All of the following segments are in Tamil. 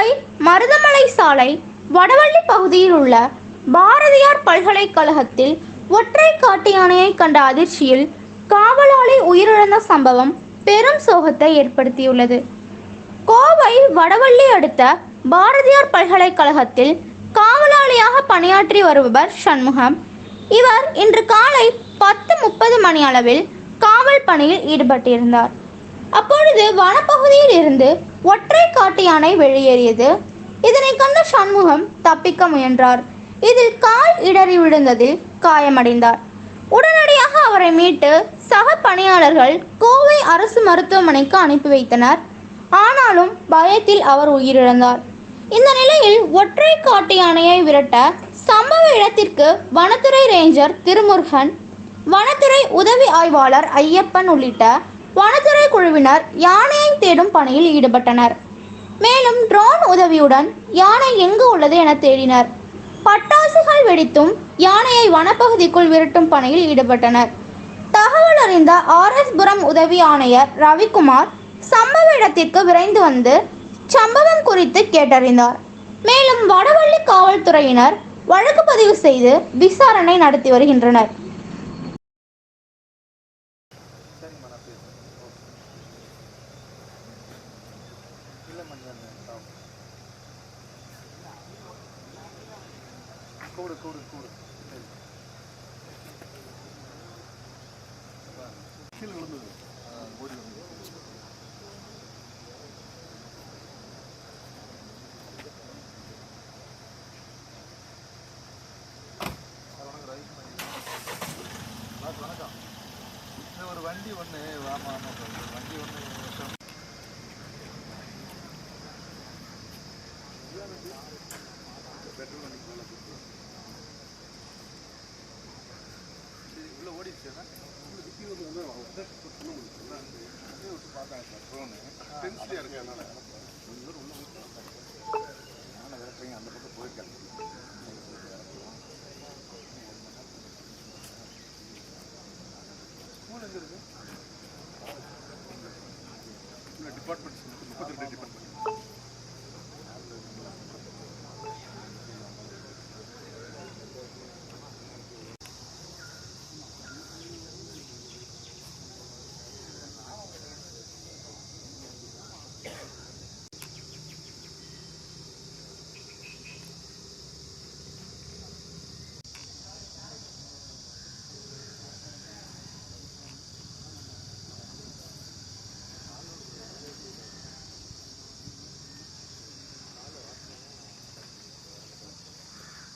கோவை மருதமலை சாலை வடவள்ளி பகுதியில் உள்ள பாரதியார் பல்கலைக்கழகத்தில் ஒற்றை காட்டு யானையை கண்ட அதிர்ச்சியில் காவலாளி உயிரிழந்த சம்பவம் பெரும் சோகத்தை ஏற்படுத்தியுள்ளது. கோவை வடவள்ளி அடுத்த பாரதியார் பல்கலைக்கழகத்தில் காவலாளியாக பணியாற்றி வருபவர் சண்முகம். இவர் இன்று காலை 10:30 மணி அளவில் காவல் பணியில் ஈடுபட்டிருந்தார். அப்பொழுது வனப்பகுதியில் இருந்து ஒற்றை காட்டு யானை வெளியேறியது. இதனை கண்ட சண்முகம் தப்பிக்க முயன்றார். இதில் கால் இடறி விழுந்ததில் காயமடைந்தார். உடனடியாக அவரை மீட்டு சக பணியாளர்கள் கோவை அரசு மருத்துவமனைக்கு அனுப்பி வைத்தனர். ஆனாலும் பயத்தில் அவர் உயிரிழந்தார். இந்த நிலையில் ஒற்றை காட்டு யானையை விரட்ட சம்பவ இடத்திற்கு வனத்துறை ரேஞ்சர் திருமுருகன், வனத்துறை உதவி ஆய்வாளர் ஐயப்பன் உள்ளிட்ட வனத்துறை குழுவினர் யானையை தேடும் பணியில் ஈடுபட்டனர். மேலும் ட்ரோன் உதவியுடன் யானை எங்கு உள்ளது என தேடினர். பட்டாசுகள் வெடித்தும் யானையை வனப்பகுதிக்குள் விரட்டும் பணியில் ஈடுபட்டனர். தகவல் அறிந்த ஆர்எஸ் புரம் உதவி ஆணையர் ரவிக்குமார் சம்பவ இடத்திற்கு விரைந்து வந்து சம்பவம் குறித்து கேட்டறிந்தார். மேலும் வடவள்ளி காவல்துறையினர் வழக்கு பதிவு செய்து விசாரணை நடத்தி வருகின்றனர். ஒரு வண்டி ஒன்று வண்டி ஒன்று பெட்ரோல் வண்டி உள்ள ஓடிடுச்சுன்னா பார்த்தாங்க சார் ட்ரோனு டென்சிட்டியாக இருக்கு. அதனால நான் விரட்டுறீங்க அந்த பக்கம் போயிருக்கேன். ஸ்கூல் எங்கே இருக்கு? Department 32 department.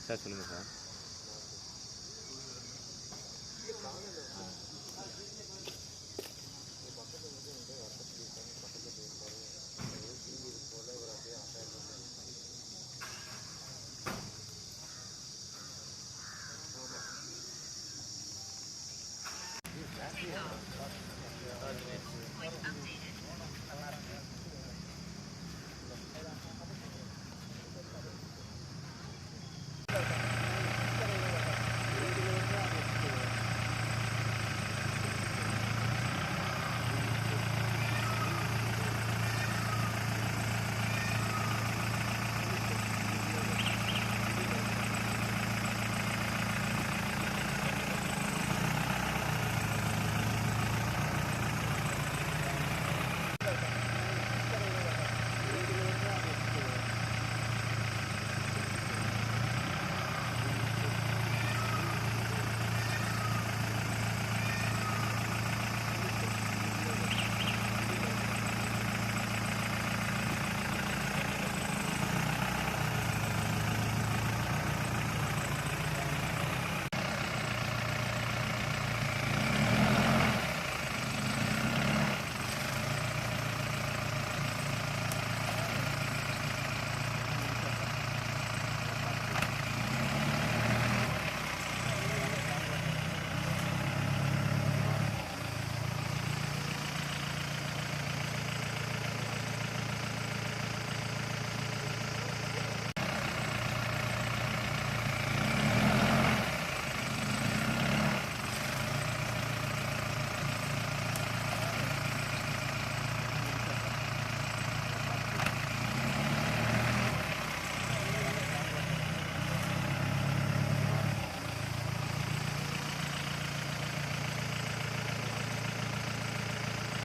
சார் சொல்லுங்கள் சார்.